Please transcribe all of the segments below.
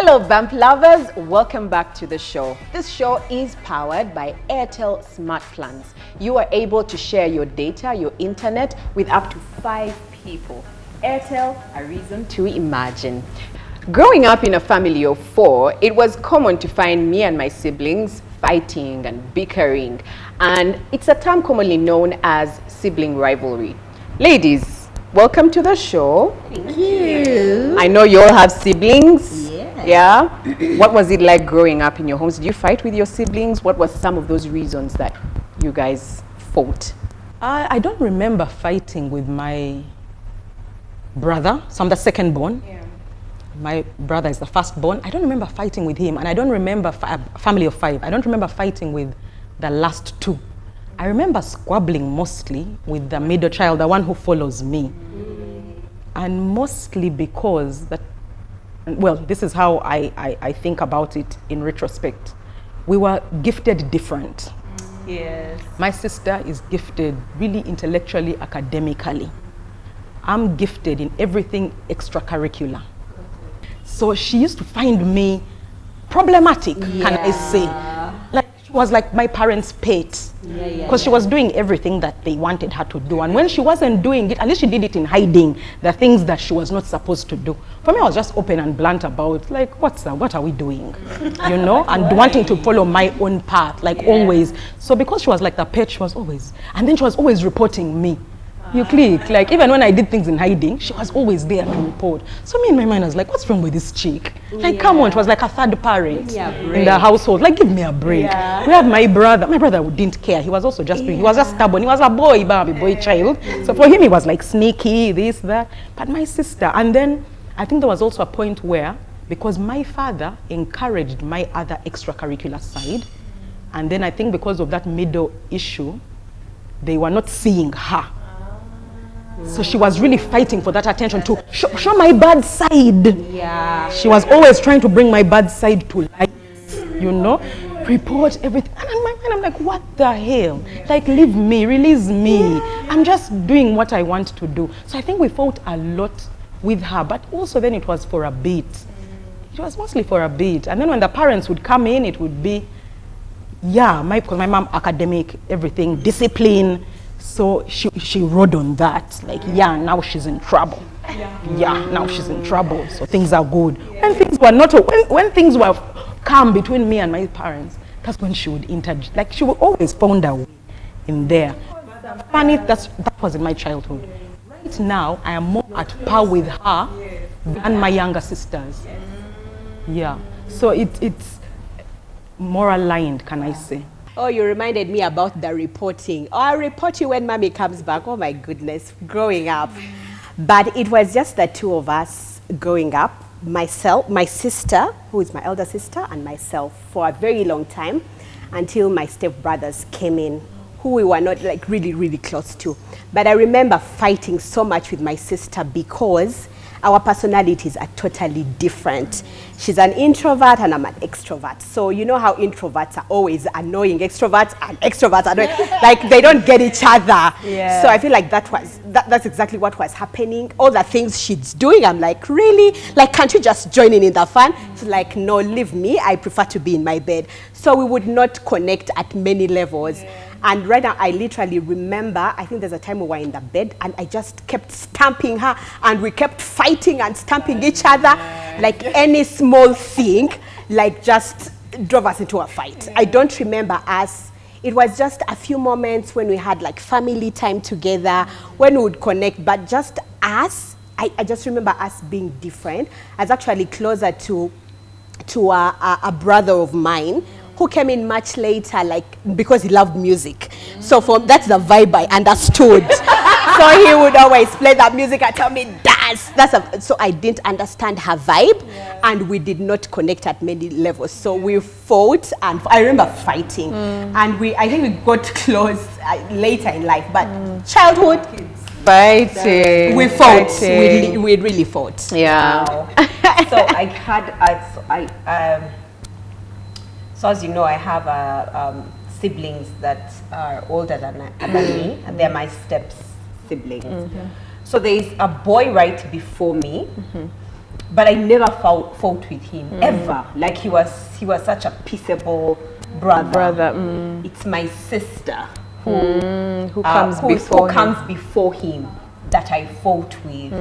Hello Vamp lovers, welcome back to the show. This show is powered by Airtel Smart Plans. You are able to share your data, your internet with up to 5 people. Airtel, a reason to imagine. Growing up in a family of 4, it was common to find me and my siblings fighting and bickering, and it's a term commonly known as sibling rivalry. Ladies, welcome to the show. Thank you. I know you all have siblings. Yeah. What was it like growing up in your homes? Did you fight with your siblings? What was some of those reasons that you guys fought? I don't remember fighting with my brother, so I'm the second born. Yeah. My brother is the first born. I don't remember fighting with him, and I don't remember a family of 5. I don't remember fighting with the last 2. I remember squabbling mostly with the middle child, the one who follows me. And mostly because this is how I think about it in retrospect. We were gifted different. Yes. My sister is gifted really intellectually, academically. I'm gifted in everything extracurricular. So she used to find me problematic, can I say. Like, she was like my parents' pet. Because she was doing everything that they wanted her to do. And when she wasn't doing it, at least she did it in hiding, the things that she was not supposed to do. For me, I was just open and blunt about, like, what are we doing? You know? And wanting to follow my own path, like always. So because she was like the pet, she was always, and then she was always reporting me. You click, like even when I did things in hiding, she was always there to report. So me in my mind, I was like, what's wrong with this chick? Like, come on, it was like a third parent in the household. Like, give me a break. Yeah. We had my brother didn't care. He was also just, he was just stubborn. He was a boy child. So for him, he was like sneaky, this, that. But my sister, and then I think there was also a point where, because my father encouraged my other extracurricular side, and then I think because of that middle issue, they were not seeing her. So she was really fighting for that attention to show my bad side. Yeah. She was always trying to bring my bad side to light, you know, report everything. And in my mind, I'm like, what the hell? Like, leave me, release me. I'm just doing what I want to do. So I think we fought a lot with her, but also then it was for a bit. It was mostly for a bit. And then when the parents would come in, it would be, because my mom, academic, everything, discipline. So she rode on that, like, now she's in trouble. Now she's in trouble, so things are good. When things were when things were calm between me and my parents, that's when she would interject. Like, she would always find a way in there. Funny, that was in my childhood. Right now, I am more at par with her than my younger sisters. Yeah, so it's more aligned, can I say. Oh, you reminded me about the reporting. Oh, I'll report you when mommy comes back. Oh my goodness, growing up. But it was just the 2 of us growing up. Myself, my sister, who is my elder sister, and myself for a very long time until my stepbrothers came in, who we were not like really, really close to. But I remember fighting so much with my sister because our personalities are totally different. She's an introvert and I'm an extrovert. So you know how introverts are always annoying extroverts and extroverts are annoying. Like, they don't get each other. Yeah. So I feel like that's exactly what was happening. All the things she's doing, I'm like, really? Like, can't you just join in the fun? She's like, no, leave me. I prefer to be in my bed. So we would not connect at many levels. Yeah. And right now, I literally remember, I think there's a time we were in the bed and I just kept stamping her and we kept fighting and stamping each other. Like, any small thing, like, just drove us into a fight. I don't remember us. It was just a few moments when we had like family time together, when we would connect, but just us, I just remember us being different. I was actually closer to a brother of mine who came in much later, like, because he loved music. So that's the vibe I understood. So he would always play that music and tell me, dance. So I didn't understand her vibe, and we did not connect at many levels. So we fought, and I remember fighting. And I think we got close later in life, but childhood, Fighting. we fought. We really fought. Yeah. Wow. So I had, so as you know, I have siblings that are older than me, and they're my step siblings. So there is a boy right before me, but I never fought with him ever. Like he was such a peaceable brother. It's my sister who comes before him that I fought with,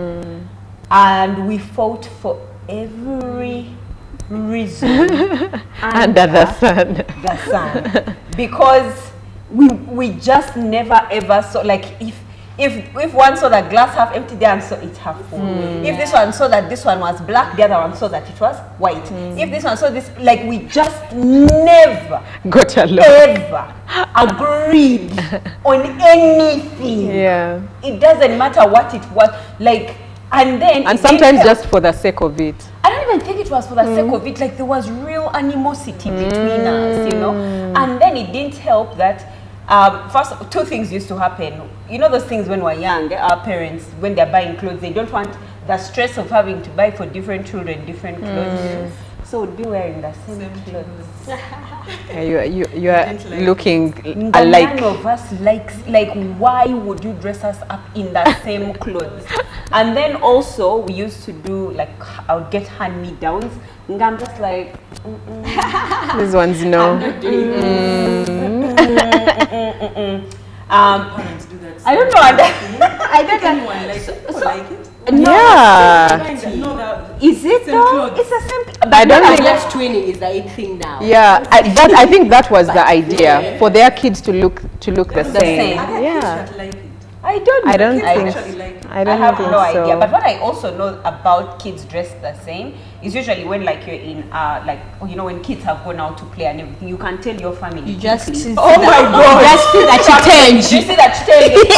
and we fought for every reason under the sun. Because we just never ever saw, like, if one saw that glass half empty, the other saw it half full. If this one saw that this one was black, the other one saw that it was white. If this one saw this, like, we just never got along, ever agreed on anything. Yeah, it doesn't matter what it was, like. And sometimes just for the sake of it. I don't even think it was for the sake of it. Like, there was real animosity between us, you know. And then it didn't help that first, two things used to happen. You know those things when we're young, our parents, when they're buying clothes, they don't want the stress of having to buy for different children different clothes. So we'd be wearing the same clothes. You are looking alike. None of us likes, like, why would you dress us up in the same clothes? And then also we used to do, like, I would get hand-me-downs, and I'm just like, these ones no. I don't know. I don't anyone like it. No. Yeah. Is it though? It's the same. I don't think Left twinning is the eighth thing now. Yeah, I think that was the idea, for their kids to look the same. Yeah. I don't I don't I think. I have no idea. But what I also know about kids dressed the same is usually when, like, you're in like, you know, when kids have gone out to play and everything, you can tell your family. You just quickly. see Oh my God! Just see that you change. You see that you change.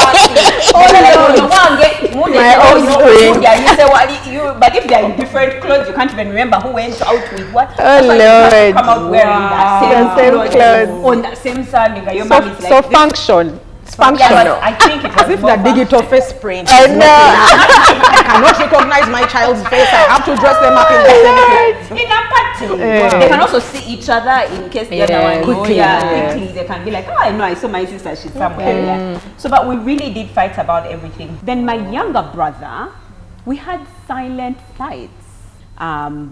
My offspring. Yeah, you say what you. But if they're in different clothes, you can't even remember who went out with what. Oh That's why you have Lord! to come out wearing the same clothes on the same Sunday. Your mom is like, So this. function. It's Yeah, but functional. I think it was As if the digital face print. I know. I cannot recognize my child's face. I have to dress them up in the same clothes. in a party. They can also see each other in case the other one Quickly. quickly. They can be like, oh, I know, I saw my sister, she's somewhere. Yeah. So, but we really did fight about everything. Then my younger brother, we had silent fights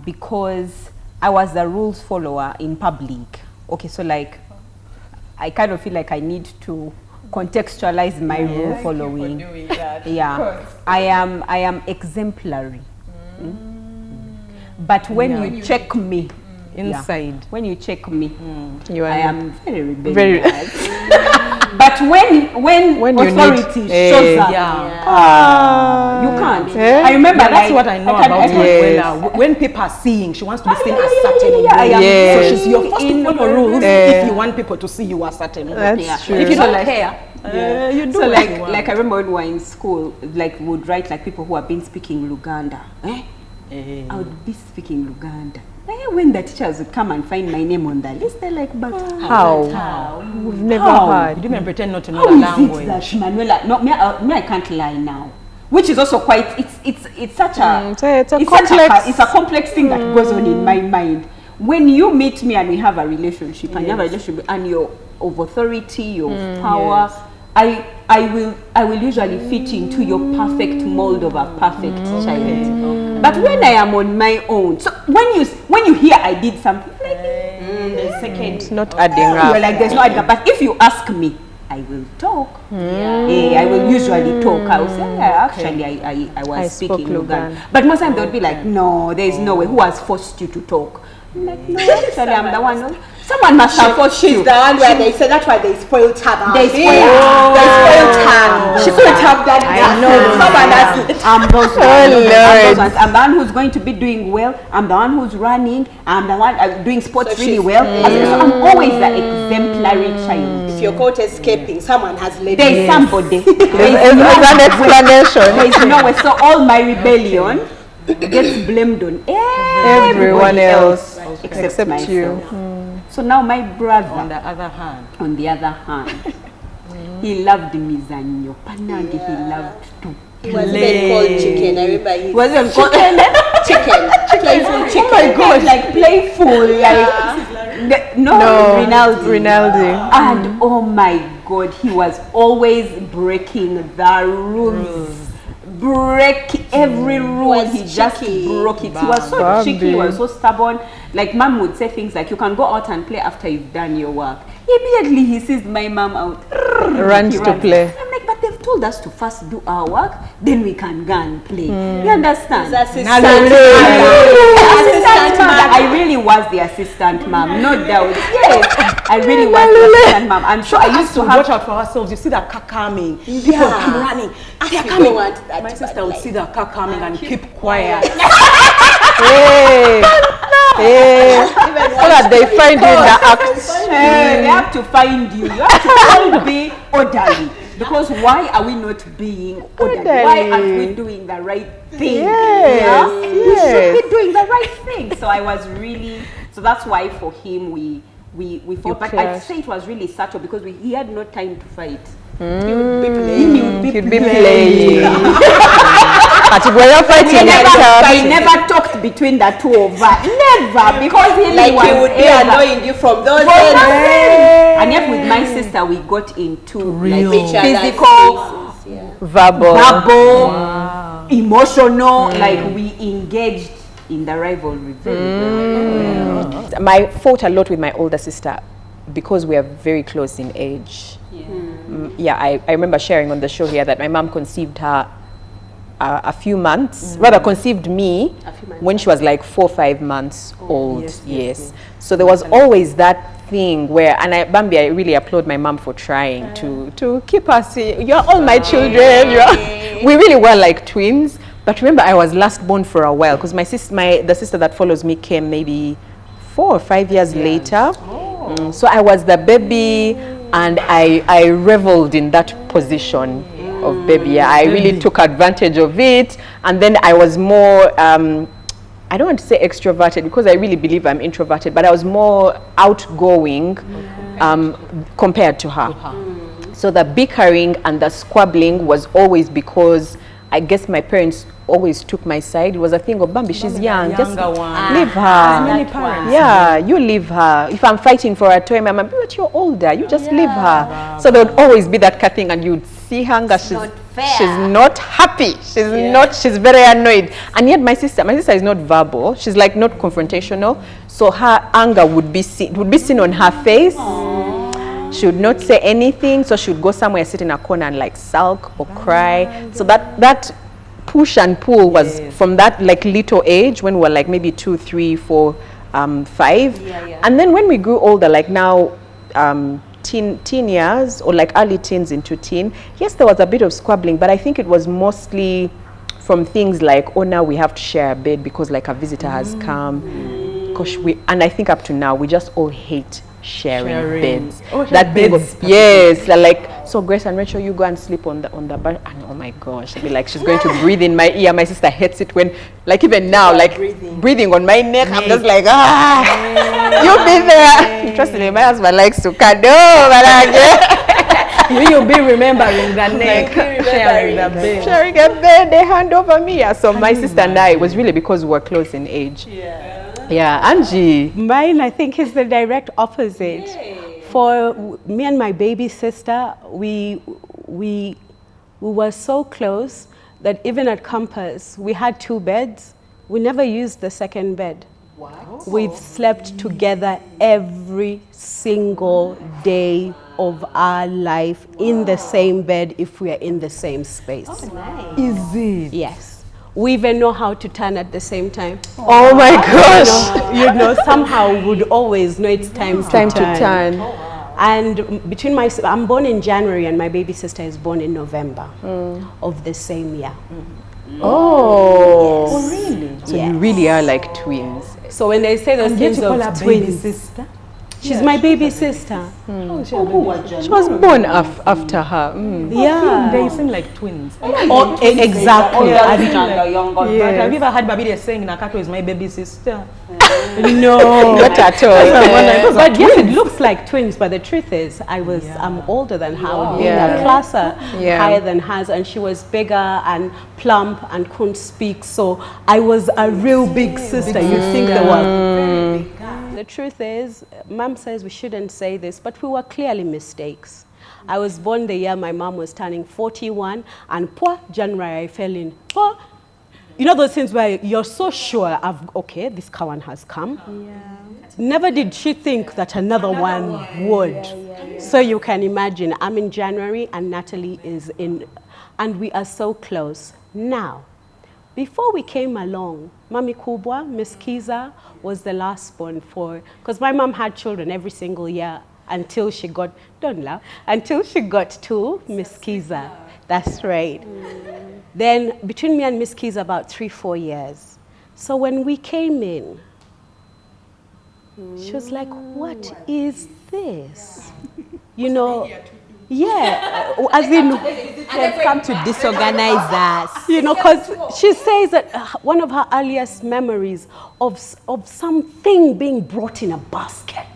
because I was the rules follower in public. Okay, so, like, I kind of feel like I need to contextualize my rule following. Yeah, I am exemplary. But when you check me Inside. when you check me, You are I am very very- rebellious. But when you authority need- shows up, you can't. I remember That's what I know about her. Yes. When people are seeing, she wants to be seen as certain yeah, way. Yes. So she's your first to follow rules if you want people to see you as certain way. That's true. If you So, don't like, care, you do So, what like, you want. like I remember when we were in school, like, we would write, like, people who have been speaking Luganda. I would be speaking Luganda. When the teachers would come and find my name on the list, they're like, but How? We've never How? You heard. didn't even pretend not to know how the is language. it that Manuela? No, me, I can't lie now. Which is also quite. It's such a. It's a such complex- it's a complex thing that goes on in my mind. When you meet me and we have a relationship, and you have a relationship, and you're of authority, you're of power, I will usually fit into your perfect mold of a perfect child. But when I am on my own, so when you hear I did something, like, the second, It's not adding you're up. like, there's no adding up. But if you ask me, I will talk. I will usually talk. I will say, yeah, actually, I was I spoke speaking Luganda. Luganda. But most times they would be like, no, there is no way. Who has forced you to talk? I'm like, no, actually, I'm the one. Someone must have forced you. She's the one where they say that's why they spoiled her. They spoiled her. She couldn't have done that. I'm those ones. I'm the one who's going to be doing well. I'm the one who's running. I'm the one doing sports really well. So I'm always the exemplary child. If you're caught escaping, someone has led There's you. somebody. There's an explanation. There's no way. So all my rebellion gets blamed on Everyone else except myself. you. So now my brother, On the other hand, he loved mizanyo. Panagi, he loved to He was even called chicken. I remember he was it called chicken. Playful chicken. Oh my God, like playful, like no, Rinaldi. And oh my God, he was always breaking the rules break every rule. Was He just cheeky. broke it. He was so cheeky, he was so stubborn. Like mom would say things like, you can go out and play after you've done your work. Immediately he sees my mom out. Runs to play. I'm like, but they've told us to first do our work, then we can go and play. You understand? Assistant Mother. I really was the assistant mom, no doubt. Yes, I really was the assistant mom. I'm sure I used to have. watch out for ourselves. You see that car coming. People come running. And they're coming. My sister would see that car coming and keep quiet. Hey. Hey. So that they find you in the act. They have to find you. You have to all be orderly. Because why are we not being orderly? Why aren't we doing the right thing? Yes, We should be doing the right thing. So I was really, so that's why for him we fought. But I'd say it was really subtle because he had no time to fight. He would be playing. But we were fighting. He never talked between the two of us. Never, because he Like was he would be ever- annoying you from those For ends. nothing. And yet with my sister we got into like Each other's physical, faces, yeah. Verbal. emotional, like we engaged in the rivalry. I fought a lot with my older sister because we are very close in age. I remember sharing on the show here that my mom conceived her a few months, rather conceived me when she was like 4 or 5 months old. Yes. So there was always that thing where, and I really applaud my mom for trying to keep us. You're all my children. We really were like twins. But remember, I was last born for a while because the sister that follows me came maybe 4 or 5 years later. So I was the baby, and I reveled in that position of baby. I really took advantage of it, and then I was more, I don't want to say extroverted because I really believe I'm introverted, but I was more outgoing compared to her. So the bickering and the squabbling was always because I guess my parents always took my side. It was a thing of Bambi, she's young, just leave her. Many parents. Yeah, you leave her. If I'm fighting for a toy, my mom, but you're older, you just leave her. So there would always be that kind of thing, and you'd see her, she's not happy. She's very annoyed. And yet my sister is not verbal. She's like not confrontational. So her anger would be seen on her face. She would not say anything, so she would go somewhere, sit in a corner and like sulk or cry. So that push and pull was from that like little age when we were like maybe 2, 3, 4, 5. And then when we grew older, like now teen years or like early teens into teen, yes, there was a bit of squabbling, but I think it was mostly from things like, oh, now we have to share a bed because like a visitor has come. And I think up to now we just all hate sharing beds. That big, yes, like, so Grace and Rachel, you go and sleep on the bed, and oh my gosh, I'd be like, she's going to breathe in my ear. My sister hates it when, like, even now, like breathing on my neck. I'm just like, you'll be there. Trust me, my husband likes to cuddle, but You'll be remembering the neck, sharing the bed. Sharing a bed, they hand over me. So my sister and I, it was really because we were close in age. Yeah, Angie. Mine, I think, is the direct opposite. For me and my baby sister, we were so close that even at campus, we had 2 beds. We never used the second bed. What? We've slept together every single day of our life in the same bed if we are in the same space. Oh, nice. Is it? Yes. We even know how to turn at the same time. Oh my gosh. You know, somehow we would always know it's time to turn. Oh, wow. And between I'm born in January and my baby sister is born in November of the same year. Oh. Yes. Oh, really? So you really are like twins. So when they say those things of twins, sister? She's my baby sister. She was born after her. Yeah. They seem like twins. Oh, exactly. But have you ever heard Babi saying Nakato is my baby sister? No. Not at all. But yes, it looks like twins, but the truth is I'm older than her, in a class higher than hers, and she was bigger and plump and couldn't speak, so I was a real big sister. You'd think they were very big. The truth is, Mom says we shouldn't say this, but we were clearly mistakes. I was born the year my mom was turning 41, and January I fell in. You know those things where you're so sure of, okay, this Kawan has come. Yeah. Never did she think that another one would. Yeah. So you can imagine, I'm in January and Natalie is in, and we are so close. Now, before we came along, Mami Kubwa, Miss Kiza, was the last born for, because my mom had children every single year until she got, don't laugh, until she got to Miss Kiza. That's right. Then between me and Miss Kiza, about 3-4 years. So when we came in, she was like, what is this? You know, yeah, as in, They've come to disorganize us. you know, because she says that one of her earliest memories of something being brought in a basket.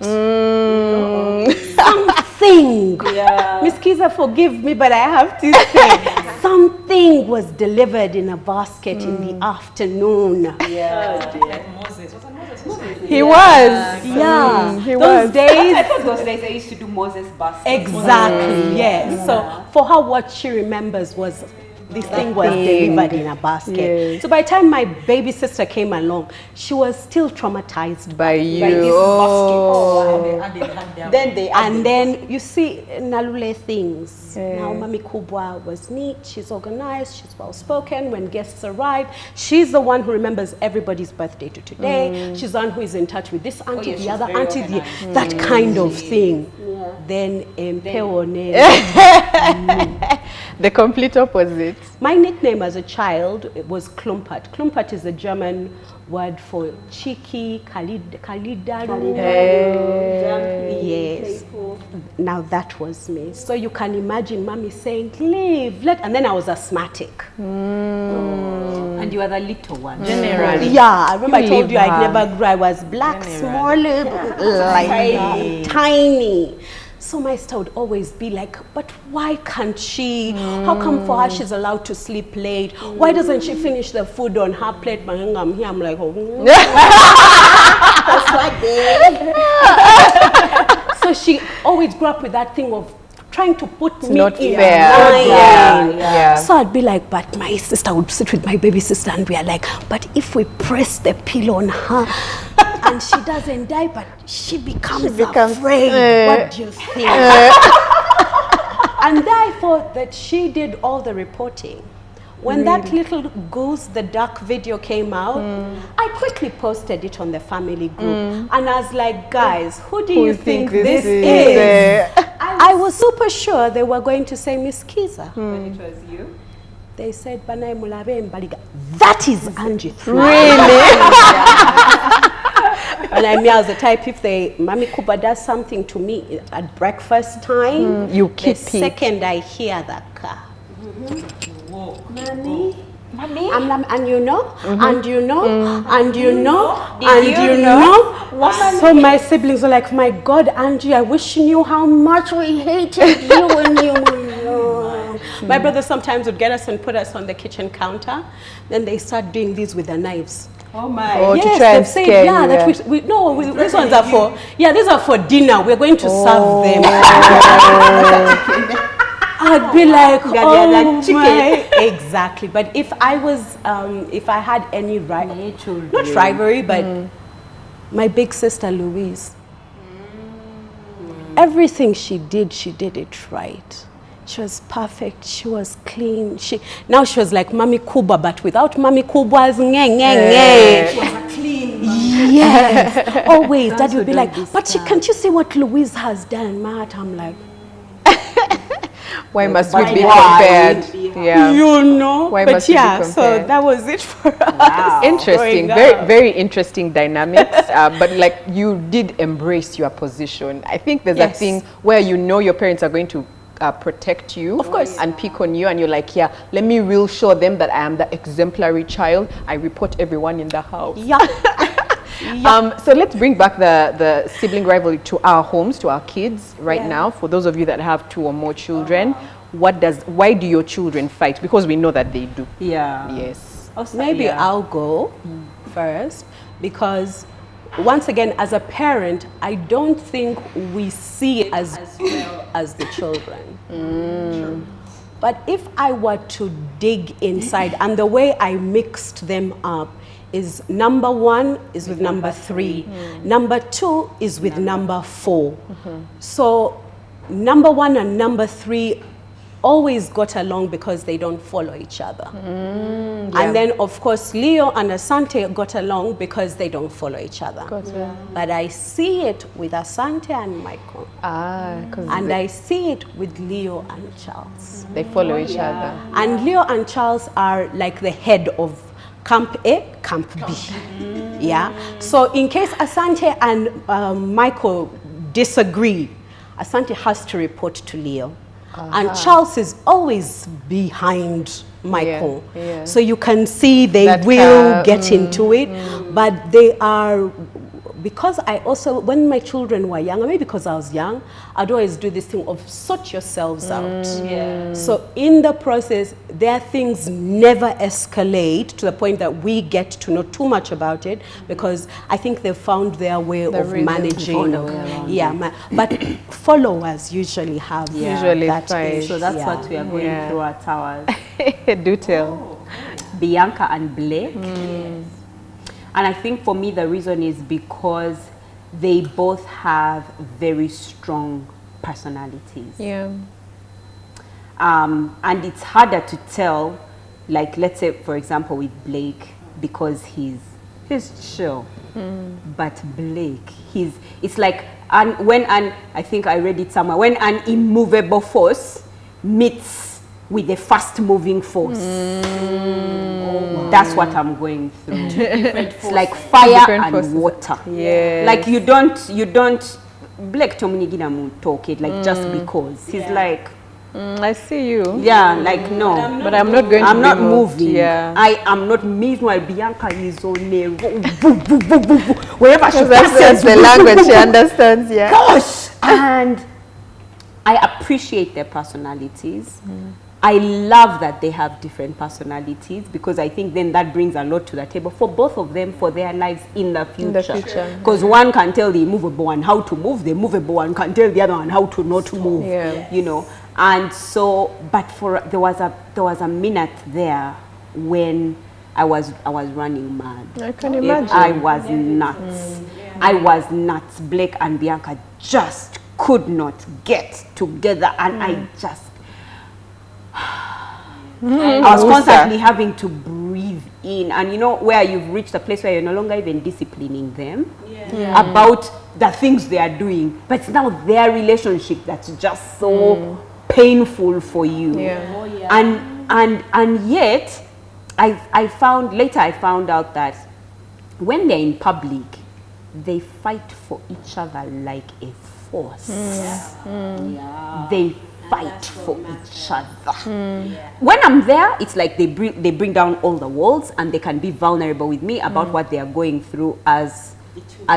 Something. Yeah. Miss Kiza, forgive me, but I have to say, something was delivered in a basket in the afternoon. Yeah. He was. Yeah. He those was. days. I thought those days I used to do Moses basket. Exactly, yes. So for her, what she remembers was this thing was delivered in a basket. Yes. So by the time my baby sister came along, she was still traumatized By you. by this Oh. basket. And then you see Nalule things. Now Mami Kubwa was neat, she's organized, she's well spoken. When guests arrive, she's the one who remembers everybody's birthday to today. She's the one who is in touch with this auntie, the other auntie, that kind of thing. Then The complete opposite. my nickname as a child was Klumpert. Klumpert is a German word for cheeky, Kalidaru. Yes. Now that was me. So you can imagine mommy saying, leave, and then I was asthmatic. And you are the little one. Generally. Yeah, I remember I told you live I never grew. I was black, small, like tiny. So my sister would always be like, but why can't she? How come for her she's allowed to sleep late? Why doesn't she finish the food on her plate? I'm here, I'm like, oh. That's like So she always grew up with that thing of trying to put me not in fair. line. Yeah. So I'd be like, but my sister would sit with my baby sister and we are like, but if we press the pillow on her and she doesn't die, but she becomes afraid. What do you think? And I thought that she did all the reporting. When that little goose, the duck video came out, I quickly posted it on the family group. And I was like, guys, who do you think this is? I was super sure they were going to say Miss Kiza. When it was you? They said, Banai Mulabe Mbaliga. That is Angie. And I mean, I was the type, if Mami Kuba does something to me at breakfast time, you keep the second I hear that car. Mommy, and you know, and you know, and you know, and you know. So my siblings were like, my God, Angie, I wish you knew how much we hated you when you were young. My brother sometimes would get us and put us on the kitchen counter. Then they start doing these with their knives. Oh my. Oh, Yes, to try and they've said, scare yeah, you, that yeah. these ones are for, these are for dinner. We're going to serve them. I'd be like, oh my. Exactly. But if I was, if I had any not rivalry, but my big sister Louise, everything she did it right. She was perfect. She was clean. Now she was like Mami Kuba, but without Mami Kuba's She was clean. Yes. Always. Daddy would be like, but can't you see what Louise has done? Matt, I'm like, why must we be compared? Yeah. You know. Why but must we be compared? So that was it for us. Wow. Interesting, very interesting dynamics. But like you did embrace your position. I think there's a thing where you know your parents are going to protect you, of course, and pick on you, and you're like, yeah, let me real show them that I am the exemplary child. I report everyone in the house. Yeah. So let's bring back the sibling rivalry to our homes, to our kids right now. For those of you that have 2 or more children, why do your children fight? Because we know that they do. Yeah. Yes. Maybe I'll go first, because once again, as a parent, I don't think we see it as well as the children. But if I were to dig inside, and the way I mixed them up is number 1 is with number 3, number 2 is with number 4. So number 1 and number 3 always got along because they don't follow each other. And then, of course, Leo and Asante got along because they don't follow each other. But I see it with Asante and Michael. And I see it with Leo and Charles. They follow each other. And Leo and Charles are like the head of Camp A, Camp B. Yeah. So in case Asante and Michael disagree, Asante has to report to Leo. And Charles is always behind Michael. So you can see they will get into it, but they are, because I also, when my children were young, maybe because I was young, I'd always do this thing of sort yourselves out. So in the process, their things never escalate to the point that we get to know too much about it, because I think they've found their way of managing. But followers usually have that issue. So that's what we are going through at ours. Do tell. Bianca and Blake. And I think for me the reason is because they both have very strong personalities. And it's harder to tell, like let's say for example with Blake, because he's chill. But Blake, it's like, and I think I read it somewhere, when an immovable force meets with a fast moving force. That's what I'm going through. It's like fire and water. Like you don't Blake Tominigina talk it like just because. He's like, I see you. Yeah, like no. But I'm not going to I'm not moving. I am not moving while Bianca is on a wherever she passes. The language she understands, Gosh! And I appreciate their personalities. I love that they have different personalities, because I think then that brings a lot to the table for both of them, for their lives in the future. Because one can tell the immovable one how to move, the movable one can tell the other one how to not move. You know. And so, but there was a minute there when I was running mad. I can imagine. I was nuts. I was nuts. Blake and Bianca just could not get together, and I just. I was constantly having to breathe in, and you know where you've reached a place where you're no longer even disciplining them about the things they are doing, but it's now their relationship that's just so painful for you. And yet I found out that when they're in public, they fight for each other like a force. They fight for each other. When I'm there, it's like they bring down all the walls, and they can be vulnerable with me about what they are going through as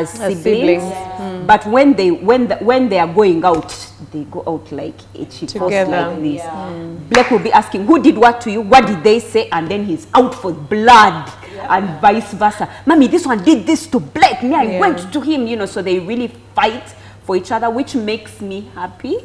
siblings. But when they are going out, they go out like it together like this. Blake will be asking, who did what to you? What did they say? And then he's out for blood, and vice versa. Mommy, this one did this to Blake. Me, I went to him. You know, so they really fight for each other, which makes me happy.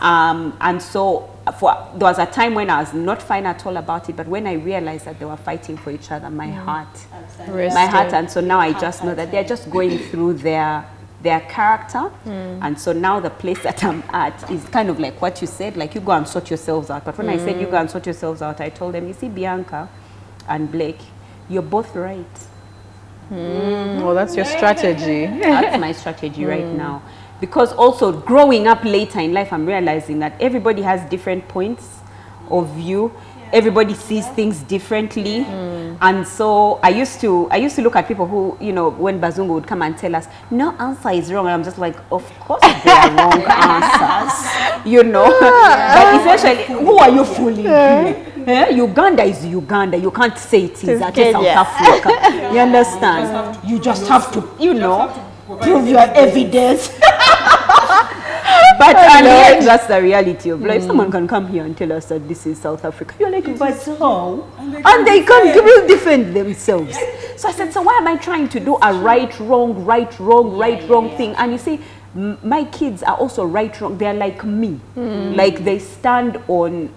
And so there was a time when I was not fine at all about it, but when I realized that they were fighting for each other, my heart, and so now I just know that they're just going through their character. And so now the place that I'm at is kind of like what you said, like you go and sort yourselves out. But when I said you go and sort yourselves out, I told them, you see, Bianca and Blake, you're both right. Well, that's your strategy. That's my strategy right now. Because also growing up later in life, I'm realizing that everybody has different points of view. Everybody sees things differently. And so I used to look at people who, you know, when Bazungu would come and tell us, no answer is wrong. And I'm just like, of course there are wrong answers. You know? But essentially, who are you fooling? Uganda is Uganda. You can't say it is South Africa. You understand? You just have to, you know, prove your evidence. But and yet, that's the reality of life. Someone can come here and tell us that this is South Africa. You're like, but how? And they can really defend themselves. So I said, so why am I trying to do a right, wrong thing? And you see, my kids are also right, wrong. They're like me. Like they stand on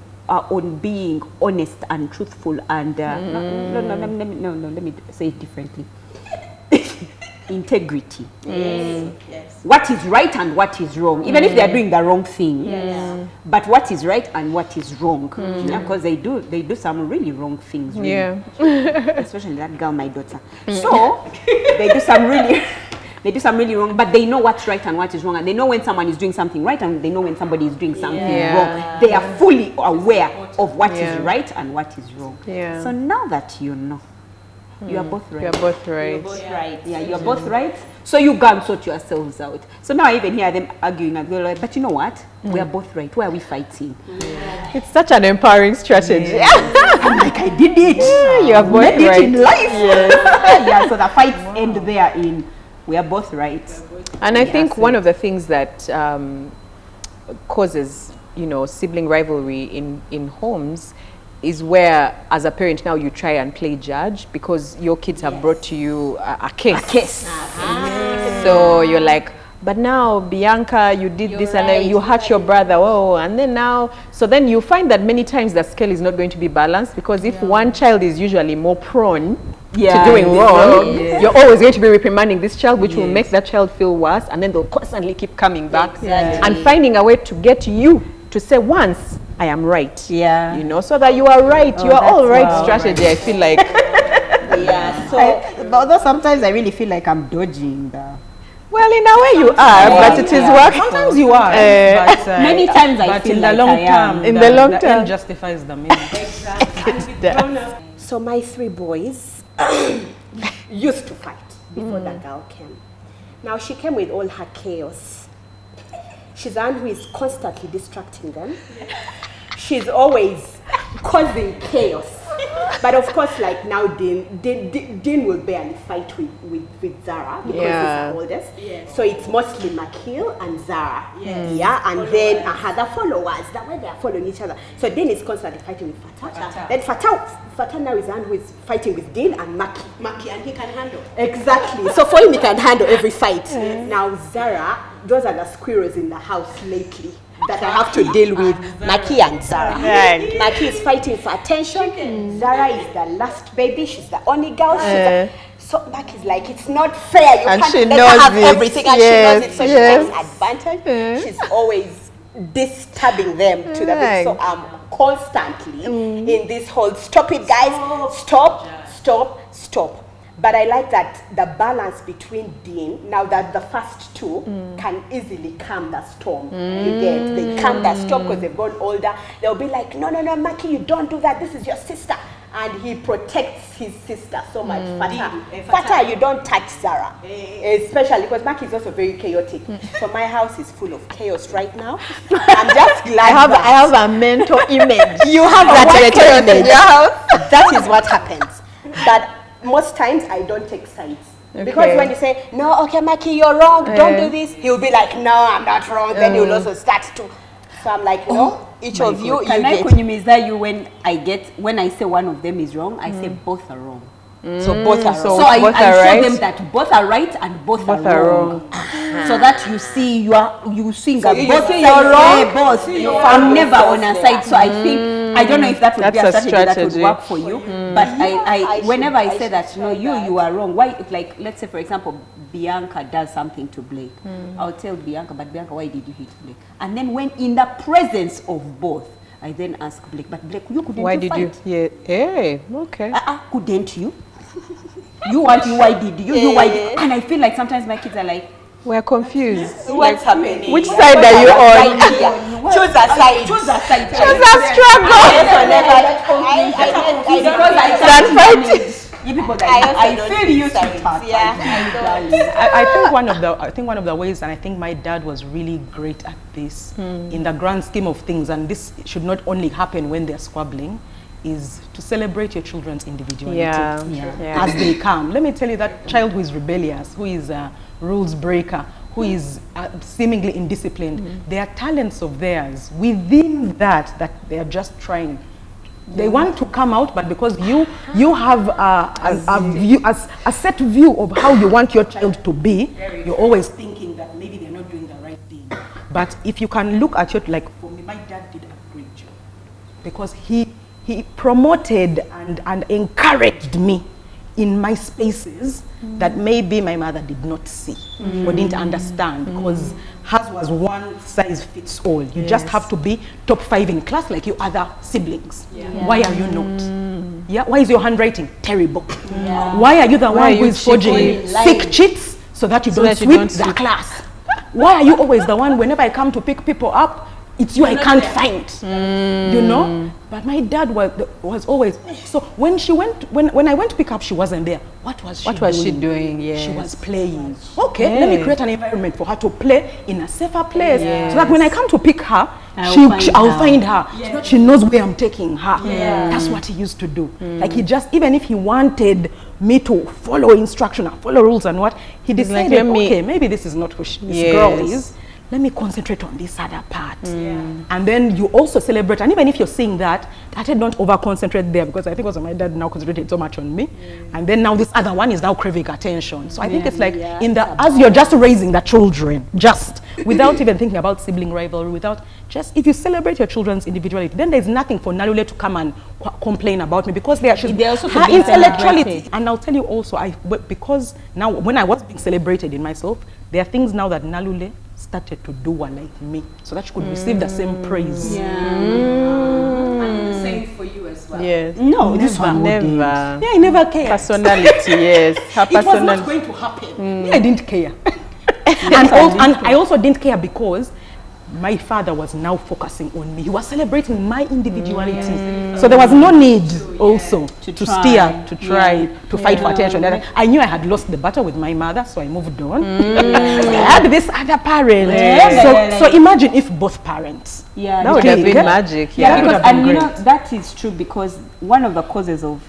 being honest and truthful and let me say it differently. Integrity. Yes. What is right and what is wrong, even if they are doing the wrong thing. But what is right and what is wrong, because they do some really wrong things. Really. Especially that girl, my daughter. So they do some really wrong, but they know what's right and what is wrong, and they know when someone is doing something right and they know when somebody is doing something wrong. They are fully aware of what is right and what is wrong. So now that you know, you are both right. You're both right. You're both right. Yeah, you're both right. So you go and sort yourselves out. So now I even hear them arguing and they're like, but you know what? We are both right. Why are we fighting? It's such an empowering strategy. I'm like, I did it. You are both Made right. it in life. Yeah, so the fights end there in we are both right. And I think one of the things that causes, sibling rivalry in homes is where, as a parent, now you try and play judge because your kids have brought to you a case. So you're like, but now Bianca, you did this and then you hurt your brother. Oh, and then now, so then you find that many times the scale is not going to be balanced because if one child is usually more prone to doing wrong, you're always going to be reprimanding this child, which will make that child feel worse, and then they'll constantly keep coming back and finding a way to get you to say once, I am right. So that you are right. You are all right strategy, I feel like. Although sometimes I really feel like I'm dodging the... Well, in a way you are, but it is working. Sometimes you are, but many times I feel in like the long term, in the long the term, end justifies the means. So my 3 boys used to fight before that girl came. Now she came with all her chaos. She's the one who is constantly distracting them. She's always causing chaos. But of course, like now, Dean will barely fight with Zara because he's the oldest. So it's mostly Makil and Zara. And then the followers, that way they are following each other. So Dean is constantly fighting with Fatah. Then Fatah now is the one who is fighting with Dean and Maki, and he can handle. Exactly. So for him, he can handle every fight. Now Zara, those are the squirrels in the house lately that I have to deal with, Maki and Zara. Maki is fighting for attention. Zara is the last baby. She's the only girl. So Maki is like, it's not fair. You can't let her have everything, and she knows it. So she takes advantage. She's always disturbing them to the bit. So I'm constantly in this whole stop it, guys. Stop. But I like that the balance between Dean, now that the first 2 can easily calm the storm. You get, they calm the storm because they've gone older. They'll be like, no, Maki, you don't do that. This is your sister. And he protects his sister so much. Fatah, you don't touch Zara. Especially because Maki is also very chaotic. So my house is full of chaos right now. I'm just glad I have a mental image. You have that mental image. That is what happens. But most times I don't take sides. Because when you say, no, okay, Maki, you're wrong, don't do this, he'll be like, no, I'm not wrong. Then he'll also start to. So I'm like, no, each of you, Can I kunyumiza you when I say one of them is wrong, I say both are wrong. So both are wrong. So I show them that both are right and both are wrong. So that you see you sing both you're wrong. Both. I'm never on a side. So I think I don't know if that would be a strategy that would work for you. But I whenever I say that you are wrong. Why? Like let's say for example Bianca does something to Blake. I'll tell Bianca, but Bianca, why did you hit Blake? And then when in the presence of both, I then ask Blake, but Blake, you couldn't why you did fight? you? Hey, okay. Couldn't you? Why did you? Why did? And I feel like sometimes my kids are like, we're confused. What's happening? Which side are you on? Choose a side. Choose a side. Choose a struggle. You people that I feel you sometimes. I think one of the ways, and I think my dad was really great at this in the grand scheme of things, and this should not only happen when they're squabbling, is to celebrate your children's individuality as they come. Let me tell you, that child who is rebellious, who is a rules breaker, who is seemingly indisciplined. There are talents of theirs within that they are just trying. They want to come out, but because you have a set view of how you want your child to be, you're always thinking that maybe they're not doing the right thing. But if you can look at it, like for me, my dad did a great job because he promoted and encouraged me in my spaces that maybe my mother did not see or didn't understand, because hers was one size fits all. You just have to be top 5 in class like your other siblings. Why are you not? Yeah. Why is your handwriting terrible? Why are you the one who is forging sick cheats so that you don't sweep the class? Why are you always the one, whenever I come to pick people up, it's you I can't find, you know? But my dad was always, so when I went to pick up, she wasn't there. What was she doing? Yes. She was playing. Okay, let me create an environment for her to play in a safer place. So that when I come to pick her, I'll find her. So that she knows where I'm taking her. That's what he used to do. Like he just, even if he wanted me to follow instruction and follow rules and what, he decided, okay, maybe this is not who this girl is. Let me concentrate on this other part. And then you also celebrate, and even if you're seeing that, I don't over-concentrate there, because I think also my dad now concentrated so much on me. And then now this other one is now craving attention. So I think it's like, as you're just raising the children, just without even thinking about sibling rivalry, if you celebrate your children's individuality, then there's nothing for Nalule to come and complain about me, because they also her intellectuality. And I'll tell you also, because now when I was being celebrated in myself, there are things now that Nalule started to do like me, so that she could receive the same praise. And the same for you as well. Yes. No, this one never. Yeah, I never cared. Personality, yes. Her It was not going to happen. Me, I didn't care. and I also didn't care because my father was now focusing on me. He was celebrating my individuality. So there was no need also to try to fight for attention. I knew I had lost the battle with my mother, so I moved on. I had this other parent. So imagine if both parents. That would have been magic. Because, and you know, that is true, because one of the causes of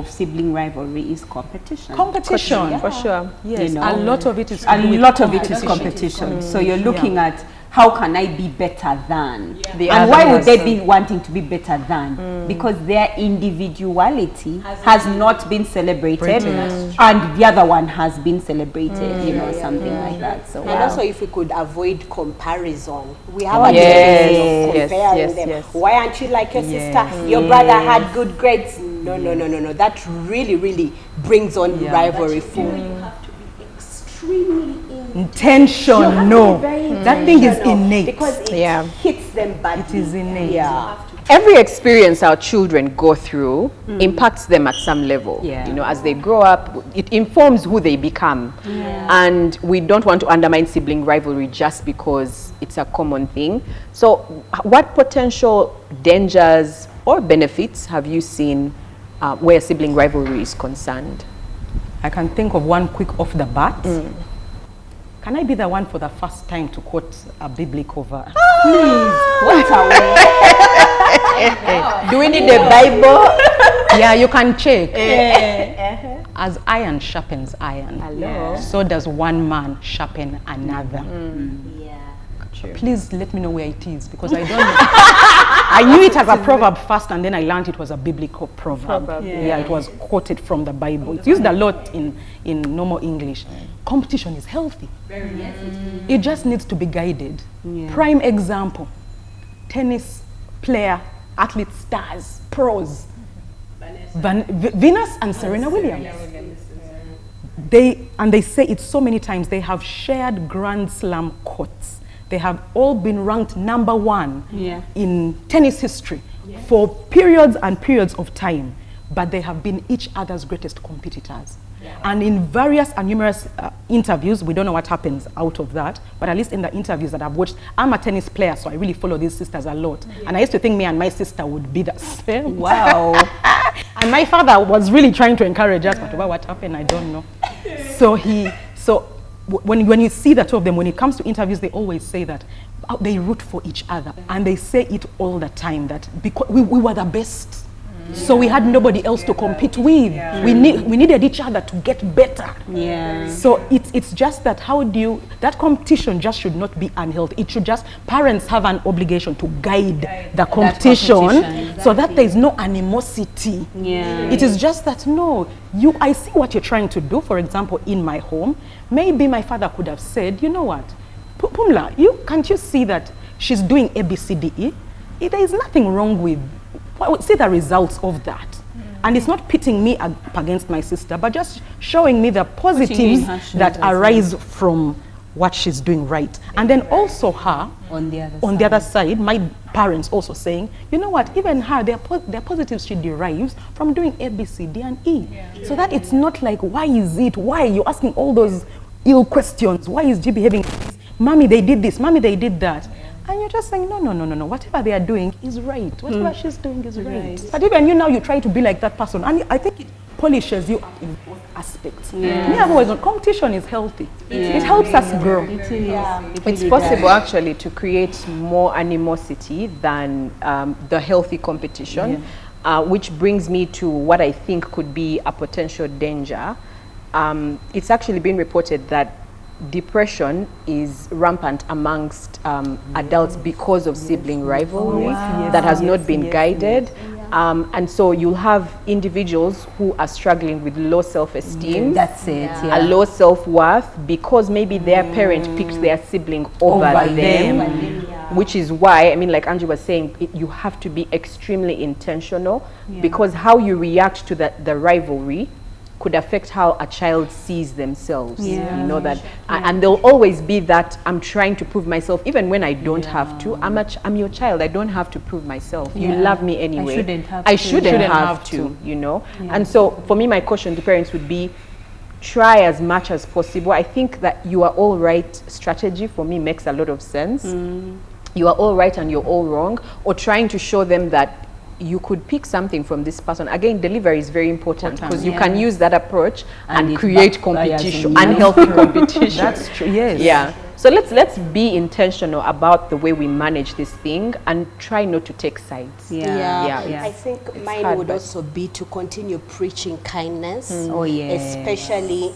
sibling rivalry is competition. Competition, for sure. Yes, you know, a lot of it is competition. So you're looking at, how can I be better than? And why would they be wanting to be better than? Because their individuality has not been celebrated, and the other one has been celebrated, you know, something like that. So, and also, if we could avoid comparison, we have a tendency of comparing them. Why aren't you like your sister? Your brother had good grades. No. That really brings on rivalry for you. Have to be extremely intention. That thing is innate, because it hits them badly. It is innate. Every experience our children go through impacts them at some level. You know, as they grow up, it informs who they become. And we don't want to undermine sibling rivalry just because it's a common thing. So what potential dangers or benefits have you seen where sibling rivalry is concerned? I can think of one quick off the bat. Can I be the one for the first time to quote a biblical verse? Please, what a way. Do we need the Bible? Yeah, you can check. As iron sharpens iron, so does one man sharpen another. Please let me know where it is, because I don't know. I knew it as a proverb first, and then I learned it was a biblical proverb. It was quoted from the Bible. It's used a lot in normal English. Competition is healthy. It just needs to be guided. Prime example, tennis player, athlete stars, pros, Venus and Serena Williams. They say it so many times, they have shared Grand Slam quotes. They have all been ranked #1 in tennis history for periods and periods of time, but they have been each other's greatest competitors. And in various and numerous interviews, we don't know what happens out of that, but at least in the interviews that I've watched, I'm a tennis player, so I really follow these sisters a lot. And I used to think me and my sister would be the same. Wow. And my father was really trying to encourage us, but what happened, I don't know. When you see the two of them, when it comes to interviews, they always say that they root for each other. And they say it all the time, that because we were the best. So we had nobody else to compete with. We needed each other to get better. So it's just that that competition just should not be unhealthy. It should just, parents have an obligation to guide the competition so that there is no animosity. It is just that, no, I see what you're trying to do. For example, in my home, maybe my father could have said, you know what, Pumla, can't you see that she's doing A, B, C, D, E? There is nothing wrong with, see the results of that. And it's not pitting me up against my sister, but just showing me the positives that arise from what she's doing right. And then also her, on the other side, my parents also saying, you know what, even her, there are positives she derives from doing A, B, C, D, and E. So that it's not like, why is it? Why? You're asking all those ill questions. Why is G behaving? Mommy, they did this. Mommy, they did that. And you're just saying, no. Whatever they are doing is right. Whatever she's doing is right. But even you try to be like that person. And I think it polishes you up in both aspects. Me, I've always known competition is healthy. It helps us grow. It's possible actually to create more animosity than the healthy competition, which brings me to what I think could be a potential danger. It's actually been reported that depression is rampant amongst adults because of sibling rivalry that has not been guided. And so you'll have individuals who are struggling with low self-esteem, a low self-worth, because maybe their parent picked their sibling over them. Which is why, I mean, like Angie was saying, you have to be extremely intentional, because how you react to the rivalry could affect how a child sees themselves. You know that, and there'll always be that I'm trying to prove myself, even when I don't have to. I'm your child. I don't have to prove myself. You love me anyway. I shouldn't have to. You know. And so, for me, my caution to parents would be, try as much as possible. I think that you are all right strategy for me makes a lot of sense. You are all right and you're all wrong, or trying to show them that you could pick something from this person. Again, delivery is very important, because you can use that approach and create competition, unhealthy competition. That's true. Yes. So let's be intentional about the way we manage this thing and try not to take sides. I think mine would also be to continue preaching kindness. Especially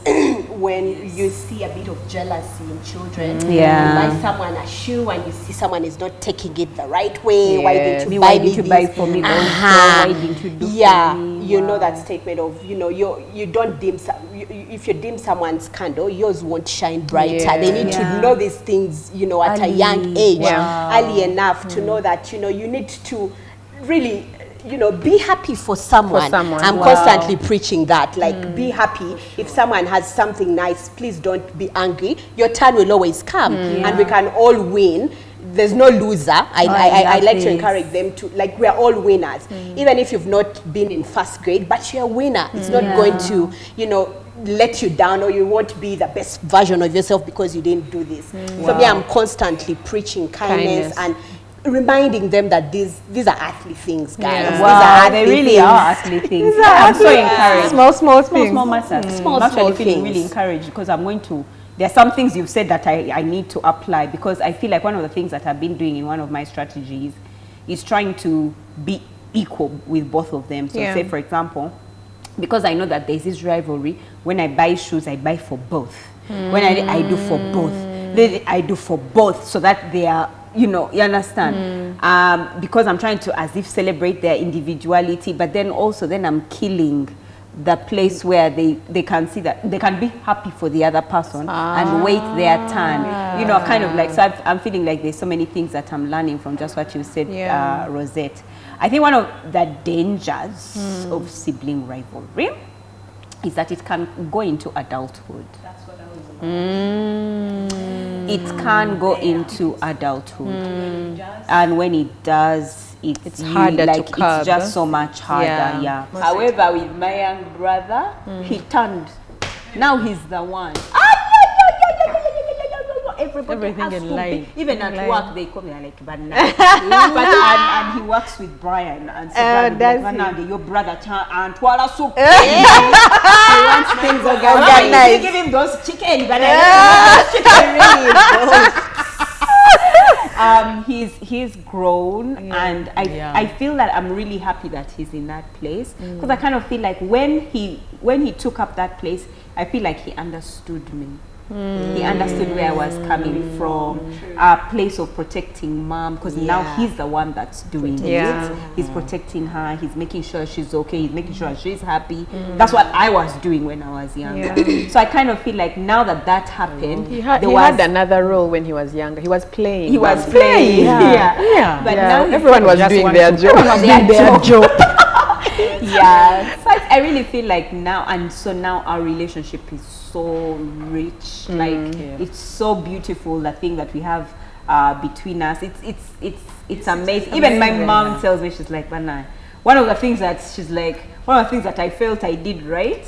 when you see a bit of jealousy in children. You buy someone a shoe and you see someone is not taking it the right way. Why didn't you buy me this? Buy for me also? Why didn't you do for me? You know that statement of, you don't dim if you dim someone's candle, yours won't shine brighter. They need to know these things, at a young age, early enough to know that, you need to really, be happy for someone. I'm constantly preaching that, like, be happy. If someone has something nice, please don't be angry. Your turn will always come, and we can all win. There's no loser. I like to encourage them to, like, we're all winners. Even if you've not been in first grade, but you're a winner. It's not going to, let you down, or you won't be the best version of yourself because you didn't do this. So me, I'm constantly preaching kindness and reminding them that these are earthly things, guys. They really are earthly things. I'm so encouraged. Small things. Small matters. I'm actually feeling really encouraged, because there are some things you've said that I need to apply, because I feel like one of the things that I've been doing in one of my strategies is trying to be equal with both of them. So say, for example, because I know that there's this rivalry, when I buy shoes, I buy for both. When I do for both, then I do for both, so that they are, you understand? Because I'm trying to as if celebrate their individuality, but then also I'm killing the place where they can see that they can be happy for the other person and wait their turn. Kind of like, so I'm feeling like there's so many things that I'm learning from just what you said, Rosette. I think one of the dangers of sibling rivalry is that it can go into adulthood. That's what I was about. It can go into adulthood. And when it does, it's harder to curb. It's just so much harder, However, with my young brother, he turned. Now he's the one. Everything in life. Even at work, they call me like, but now. and he works with Brian. And so your brother, and Twala soup. He wants things organized. You give him those chicken, but I don't know chicken really is. He's grown, and I feel that I'm really happy that he's in that place, because I kind of feel like when he took up that place, I feel like he understood me. He understood where I was coming from, a place of protecting mom, because now he's the one that's doing it. He's protecting her, he's making sure she's okay, he's making sure she's happy. That's what I was doing when I was younger. So I kind of feel like now that that happened, he had another role when he was younger. He was playing. He was playing. But now everyone was doing their job. Yeah, so I really feel like now, and so now our relationship is so rich, like it's so beautiful, the thing that we have between us. It's amazing. Even my mom tells me, she's like, Bana, one of the things that I felt I did right,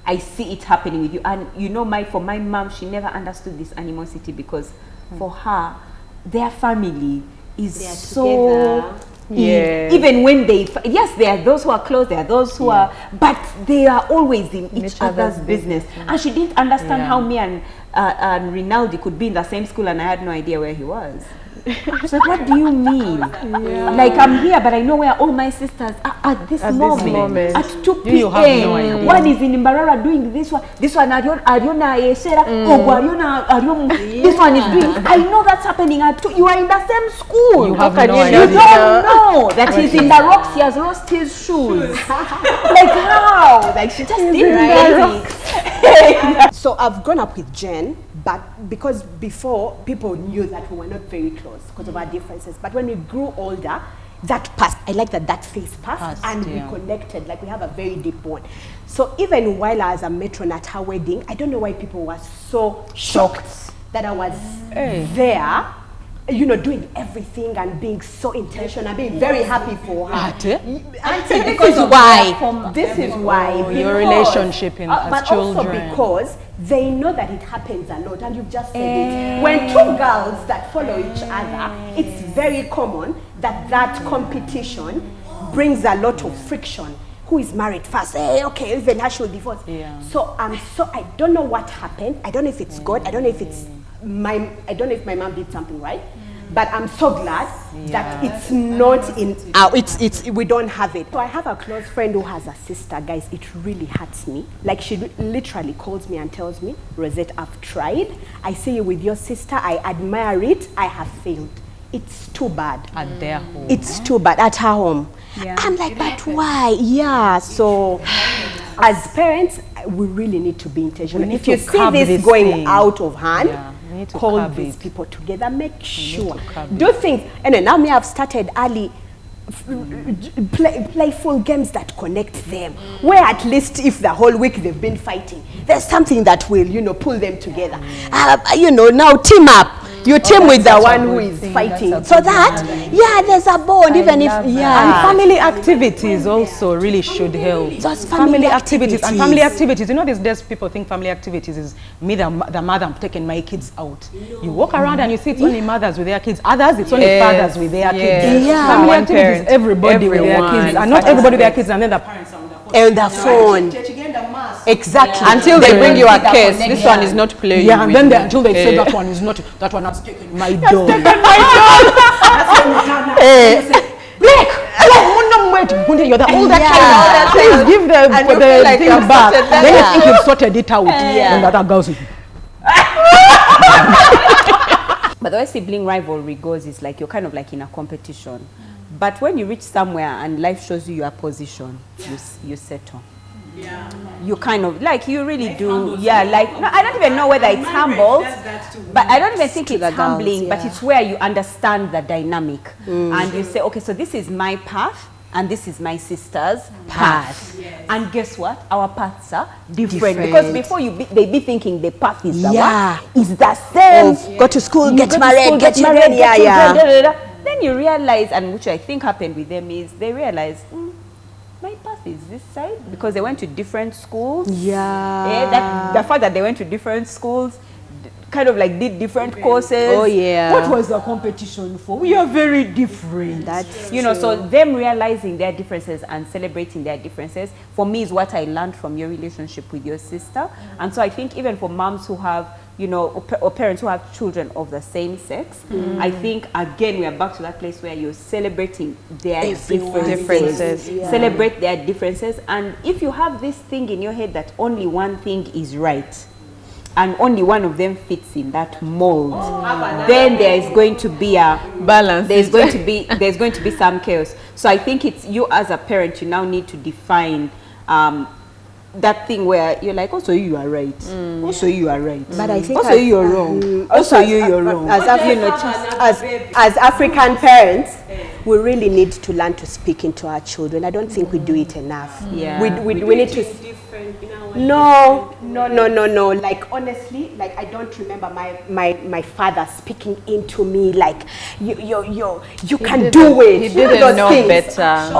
I see it happening with you. And you know, for my mom, she never understood this animosity, because for her, their family is so together. Even when there are those who are close, there are those who are, but they are always in each other's business. And she didn't understand how me and Rinaldi could be in the same school, and I had no idea where he was. She's like, what do you mean? Like, I'm here, but I know where all my sisters are at this moment. At 2 p.m. You have no idea. One is in Imbarara doing this one. This one, Ariona Esera. This one is doing. I know that's happening at 2. You are in the same school. You have no idea. You don't know that he's in the rocks. He has lost his shoes. Like how? Like she just didn't. So I've grown up with Jen, but because before people knew that we were not very close because of our differences. But when we grew older, that passed. I like that phase passed and we connected. Like we have a very deep bond. So even while I was a matron at her wedding, I don't know why people were so shocked that I was there, you know, doing everything and being so intentional, being very happy for her. This is why your relationship as but children. also because they know that it happens a lot, and you've just said it. When 2 girls that follow each other, it's very common that competition brings a lot of friction. Who is married first? Hey, okay, even her should divorce. So I don't know what happened. I don't know if it's God. I don't know if it's I don't know if my mom did something right. But I'm so glad that it's not in we don't have it. So I have a close friend who has a sister. Guys, it really hurts me. Like she literally calls me and tells me, Rosette, I've tried. I see you with your sister. I admire it. I have failed. It's too bad. At their home. It's too bad at her home. I'm like, but why? Yeah, so as parents, we really need to be intentional. If you see this going out of hand, call these people together, make sure. Do things. And then now I've started early playful games that connect them, where at least if the whole week they've been fighting, there's something that will, you know, pull them together. You know, now team up. You team with the one who is fighting, so that there's a bond. Even if and family activities also really should help. Those family activities. And family activities. You know, these days people think family activities is me, the mother, I'm taking my kids out. You walk around and you see it's only mothers with their kids. Others, it's only fathers with their kids. Family activities, everybody with their kids, and not everybody with their kids, and then the parents are on the phone. Exactly. Until they bring you a case, this one is not playing. Yeah, and then until they say that one is not, that one has taken my dog. You're the older child. Please give the thing back. Then you think you've sorted it out. And the other girls. But the way sibling rivalry goes is like you're kind of like in a competition. But when you reach somewhere and life shows you your position, you settle. You kind of like you really do. Like no, I don't even know whether it's humble, but I don't even think it's humbling. But it's where you understand the dynamic and you say, okay, so this is my path and this is my sister's path. And guess what? Our paths are different. Because before they be thinking the path is the same. Go to school, get married, get married. Then you realize, and which I think happened with them is they realized. My path is this side because they went to different schools. The fact that they went to different schools, kind of like did different courses. What was the competition for? We are very different. That's you know, so them realizing their differences and celebrating their differences for me is what I learned from your relationship with your sister. And so I think even for moms who have or parents who have children of the same sex, I think again we are back to that place where you're celebrating their differences. Yeah. Celebrate their differences, and if you have this thing in your head that only one thing is right, and only one of them fits in that mold, then there is going to be a balance. There's going to be some chaos. So I think it's you as a parent, you now need to define that thing where you're like, also you are right, also you are right, But I think also you're wrong, also you're wrong. As African parents, we really need to learn to speak into our children. I don't think we do it enough. Yeah. We need to. No. Like honestly, like I don't remember my father speaking into me like you can do it. He didn't know better.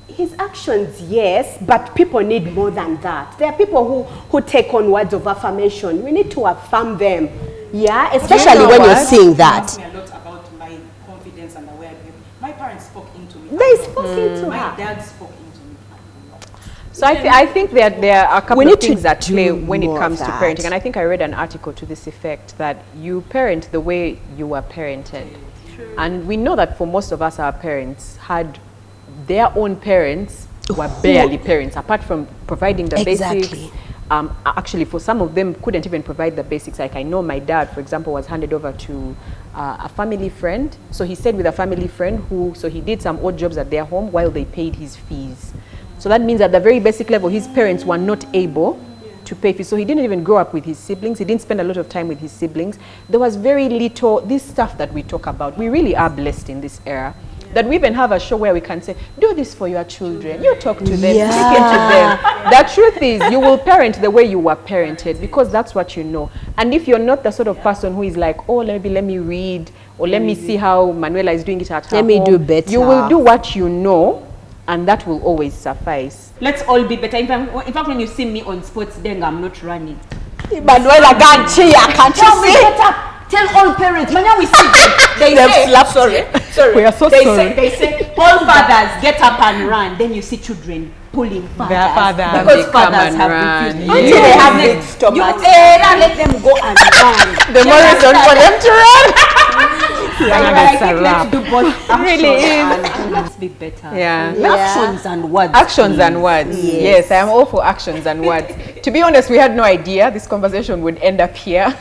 His actions, yes, but people need more than that. There are people who take on words of affirmation. We need to affirm them. Yeah, especially when you're seeing that. Me a lot about my confidence and awareness. My parents spoke into me. They spoke into My her. dad spoke into me. So I think that there are a couple need of to things at play do when it more comes of to that. parenting. And I think I read an article to this effect that you parent the way you were parented. And we know that for most of us, our parents had their own parents were barely parents, apart from providing the basics. Actually, for some of them, couldn't even provide the basics. Like I know my dad, for example, was handed over to a family friend. So he stayed with a family friend so he did some odd jobs at their home while they paid his fees. So that means at the very basic level, his parents were not able to pay fees. So he didn't even grow up with his siblings. He didn't spend a lot of time with his siblings. There was very little, this stuff that we talk about. We really are blessed in this era that we even have a show where we can say, do this for your children. You talk to them, speak into them. The truth is, you will parent the way you were parented because that's what you know. And if you're not the sort of person who is like, oh, let me read, or let me see how Manuela is doing it at her home. Let me do better. You will do what you know, and that will always suffice. Let's all be better. In fact, when you see me on sports, then I'm not running. Manuela can't cheer, can't you see? Tell all parents. When we see them, they say, sorry. We are so sorry. They say, all fathers get up and run. Then you see children pulling fathers. Their father because they fathers come and have run. refused. Yeah. Until they have big stomachs. Let them go and run. The more reason for them to run. I think let's do both actions Really is. and let's be better. Yeah. Actions and words. Actions and words. Yes, I am all for actions and words. To be honest, we had no idea this conversation would end up here,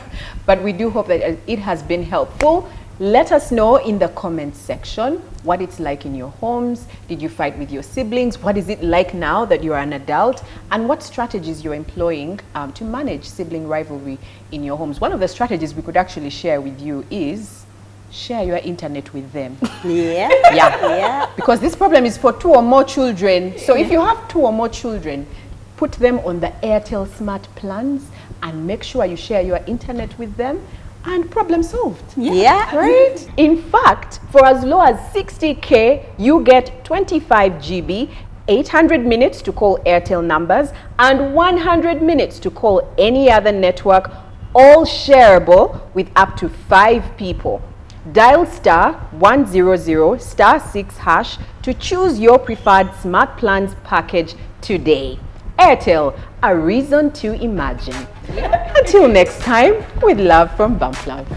but we do hope that it has been helpful. Let us know in the comments section what it's like in your homes. Did you fight with your siblings? What is it like now that you are an adult? And what strategies you're employing to manage sibling rivalry in your homes? One of the strategies we could actually share with you is share your internet with them. Yeah. Because this problem is for 2 or more children. So if you have 2 or more children, put them on the Airtel Smart plans and make sure you share your internet with them and problem solved. Yeah. Right? In fact, for as low as 60K, you get 25 GB, 800 minutes to call Airtel numbers, and 100 minutes to call any other network, all shareable with up to 5 people. Dial *100 *6# to choose your preferred Smart Plans package today. Airtel, a reason to imagine. Until next time, with love from Bump Love.